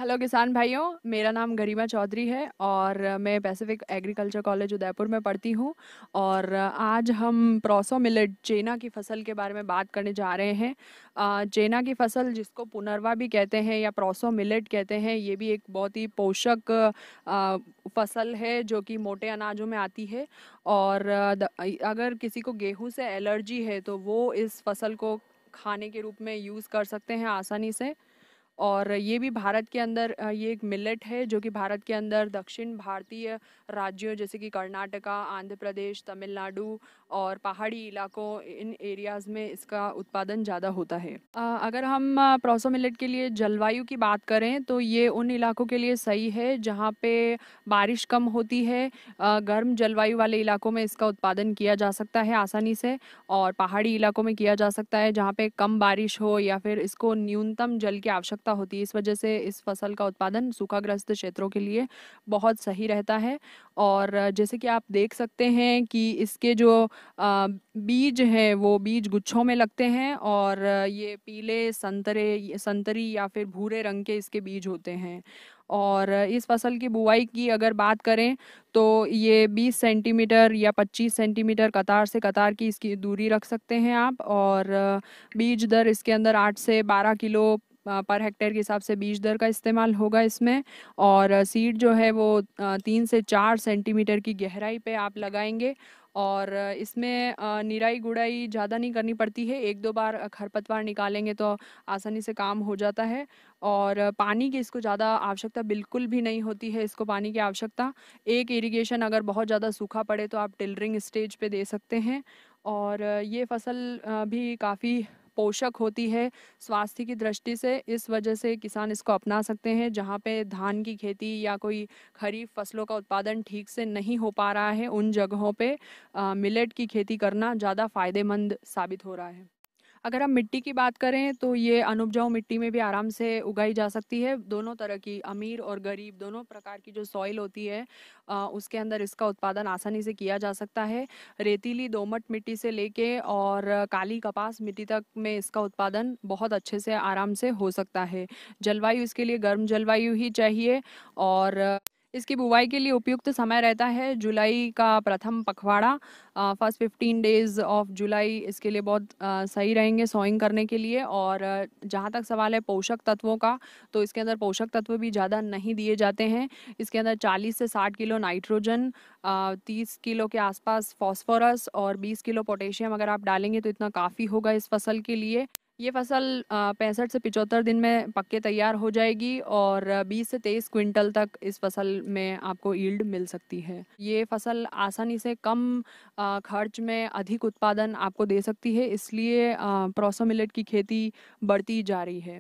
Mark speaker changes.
Speaker 1: Hello किसान भाइयों, मेरा नाम गरिमा चौधरी है और मैं पैसिफिक एग्रीकल्चर कॉलेज उदयपुर में पढ़ती हूँ। और आज हम प्रोसो मिलेट चेना की फसल के बारे में बात करने जा रहे हैं। चेना की फसल, जिसको पुनर्वा भी कहते हैं या प्रोसो मिलेट कहते हैं, ये भी एक बहुत ही पोषक फसल है जो कि मोटे अनाजों में आती है। और अगर किसी को गेहूं से एलर्जी है तो वो इस फसल को खाने के रूप में यूज़ कर सकते हैं आसानी से। और ये भी भारत के अंदर ये एक मिलेट है जो कि भारत के अंदर दक्षिण भारतीय राज्यों जैसे कि कर्नाटका, आंध्र प्रदेश, तमिलनाडु और पहाड़ी इलाकों, इन एरियाज़ में इसका उत्पादन ज़्यादा होता है। अगर हम प्रोसो मिलेट के लिए जलवायु की बात करें तो ये उन इलाकों के लिए सही है जहाँ पे बारिश कम होती है। गर्म जलवायु वाले इलाकों में इसका उत्पादन किया जा सकता है आसानी से, और पहाड़ी इलाकों में किया जा सकता है जहाँ पे कम बारिश हो या फिर इसको न्यूनतम जल की आवश्यकता होती है। इस वजह से इस फसल का उत्पादन सूखाग्रस्त क्षेत्रों के लिए बहुत सही रहता है। और जैसे कि आप देख सकते हैं कि इसके जो बीज हैं वो बीज गुच्छों में लगते हैं, और ये पीले संतरी या फिर भूरे रंग के इसके बीज होते हैं। और इस फसल की बुआई की अगर बात करें तो ये 20 सेंटीमीटर या 25 सेंटीमीटर कतार से कतार की इसकी दूरी रख सकते हैं आप। और बीज दर इसके अंदर 8 से 12 किलो पर हेक्टेयर के हिसाब से बीज दर का इस्तेमाल होगा इसमें। और सीड जो है वो 3 से 4 सेंटीमीटर की गहराई पे आप लगाएंगे। और इसमें निराई गुड़ाई ज़्यादा नहीं करनी पड़ती है, एक दो बार खरपतवार निकालेंगे तो आसानी से काम हो जाता है। और पानी की इसको ज़्यादा आवश्यकता बिल्कुल भी नहीं होती है। इसको पानी की आवश्यकता, एक इरिगेशन अगर बहुत ज़्यादा सूखा पड़े तो आप टिलरिंग स्टेज पे दे सकते हैं। और ये फसल भी काफ़ी पोषक होती है स्वास्थ्य की दृष्टि से। इस वजह से किसान इसको अपना सकते हैं जहाँ पे धान की खेती या कोई खरीफ फसलों का उत्पादन ठीक से नहीं हो पा रहा है, उन जगहों पे मिलेट की खेती करना ज़्यादा फायदेमंद साबित हो रहा है। अगर हम मिट्टी की बात करें तो ये अनुपजाऊ मिट्टी में भी आराम से उगाई जा सकती है। दोनों तरह की, अमीर और गरीब दोनों प्रकार की जो सॉइल होती है उसके अंदर इसका उत्पादन आसानी से किया जा सकता है। रेतीली दोमट मिट्टी से लेके और काली कपास मिट्टी तक में इसका उत्पादन बहुत अच्छे से आराम से हो सकता है। जलवायु इसके लिए गर्म जलवायु ही चाहिए। और इसकी बुवाई के लिए उपयुक्त समय रहता है जुलाई का प्रथम पखवाड़ा। फर्स्ट 15 डेज ऑफ जुलाई इसके लिए बहुत सही रहेंगे सोइंग करने के लिए। और जहाँ तक सवाल है पोषक तत्वों का, तो इसके अंदर पोषक तत्व भी ज़्यादा नहीं दिए जाते हैं। इसके अंदर 40 से 60 किलो नाइट्रोजन, 30 किलो के आसपास फॉस्फोरस और 20 किलो पोटेशियम अगर आप डालेंगे तो इतना काफ़ी होगा इस फसल के लिए। ये फसल 65 से 75 दिन में पक के तैयार हो जाएगी और 20 से 23 क्विंटल तक इस फसल में आपको यील्ड मिल सकती है। ये फसल आसानी से कम खर्च में अधिक उत्पादन आपको दे सकती है, इसलिए प्रोसो मिलेट की खेती बढ़ती जा रही है।